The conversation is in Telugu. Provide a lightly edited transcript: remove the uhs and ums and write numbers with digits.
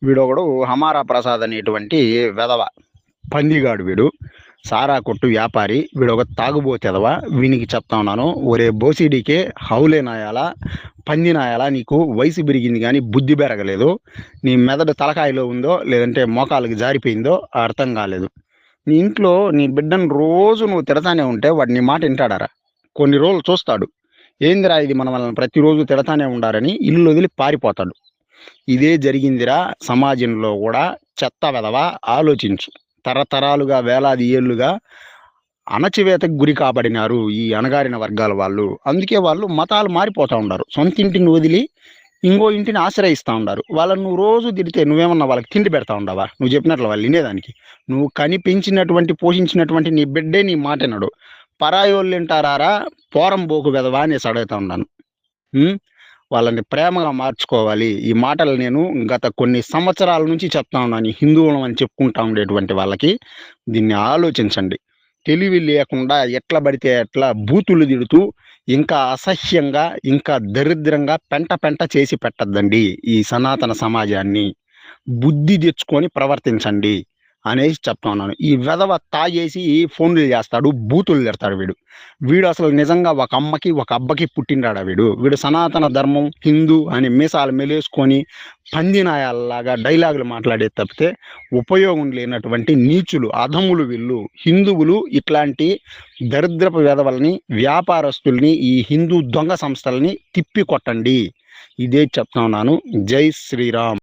వీడొకడు హమారా ప్రసాద్ అనేటువంటి వెధవ పందిగాడు వీడు. సారా కొట్టు వ్యాపారి. వీడొక తాగుబోతు ఎదవ. వీనికి చెప్తా ఉన్నాను, ఒరే బోసిడీకే హౌలే నాయాలా, పంది నాయాలా, నీకు వయసు పెరిగింది కానీ బుద్ధి పెరగలేదు. నీ మెదడు తలకాయలో ఉందో లేదంటే మోకాళ్ళకి జారిపోయిందో అర్థం కాలేదు. నీ ఇంట్లో నీ బిడ్డను రోజు నువ్వు తిడతానే ఉంటే వాడు నీ మాట వింటాడారా? కొన్ని రోజులు చూస్తాడు, ఏందిరా ఇది మన వాళ్ళని ప్రతిరోజు తిడతానే ఉండారని ఇల్లు వదిలి పారిపోతాడు. ఇదే జరిగిందిరా సమాజంలో కూడా. చెత్త వెధవ, ఆలోచించు. తరతరాలుగా వేలాది ఏళ్లుగా అణచివేతకు గురి కాబడినారు ఈ అణగారిన వర్గాల వాళ్ళు. అందుకే వాళ్ళు మతాలు మారిపోతూ ఉన్నారు. సొంత ఇంటిని వదిలి ఇంకో ఇంటిని ఆశ్రయిస్తూ ఉన్నారు. వాళ్ళని నువ్వు రోజు తిడితే నువ్వేమన్నా వాళ్ళకి తిండి పెడతా ఉండవా? నువ్వు చెప్పినట్లు వాళ్ళు వినేదానికి. నువ్వు కని పెంచినటువంటి పోషించినటువంటి నీ బిడ్డే నీ మాట వినడు. పరాయోళ్ళు వింటారా? పోరం బోకు వెధవా అనేసి అడుగుతా ఉన్నాను. వాళ్ళని ప్రేమగా మార్చుకోవాలి. ఈ మాటలు నేను గత కొన్ని సంవత్సరాల నుంచి చెప్తా ఉన్నాను. హిందువులం అని చెప్పుకుంటా ఉండేటువంటి వాళ్ళకి దీన్ని ఆలోచించండి. తెలివి లేకుండా ఎట్లా పడితే ఎట్లా బూతులు తిడుతూ ఇంకా అసహ్యంగా ఇంకా దరిద్రంగా పెంట పెంట చేసి పెట్టద్దండి ఈ సనాతన సమాజాన్ని. బుద్ధి తెచ్చుకొని ప్రవర్తించండి అనేసి చెప్తా ఉన్నాను. ఈ వెధవ తాగేసి ఫోన్లు చేస్తాడు, బూతులు తిడతాడు. వీడు అసలు నిజంగా ఒక అమ్మకి ఒక అబ్బకి పుట్టిండాడా? వీడు సనాతన ధర్మం హిందూ అని మీసాలు మెలేసుకొని పందినాయాలలాగా డైలాగులు మాట్లాడే తప్పితే ఉపయోగం లేనటువంటి నీచులు, అధములు వీళ్ళు. హిందువులు ఇట్లాంటి దరిద్రపు వెధవల్ని, వ్యాపారస్తుల్ని, ఈ హిందూ దొంగ సంస్థల్ని తిప్పి కొట్టండి. ఇదే చెప్తా ఉన్నాను. జై శ్రీరామ్.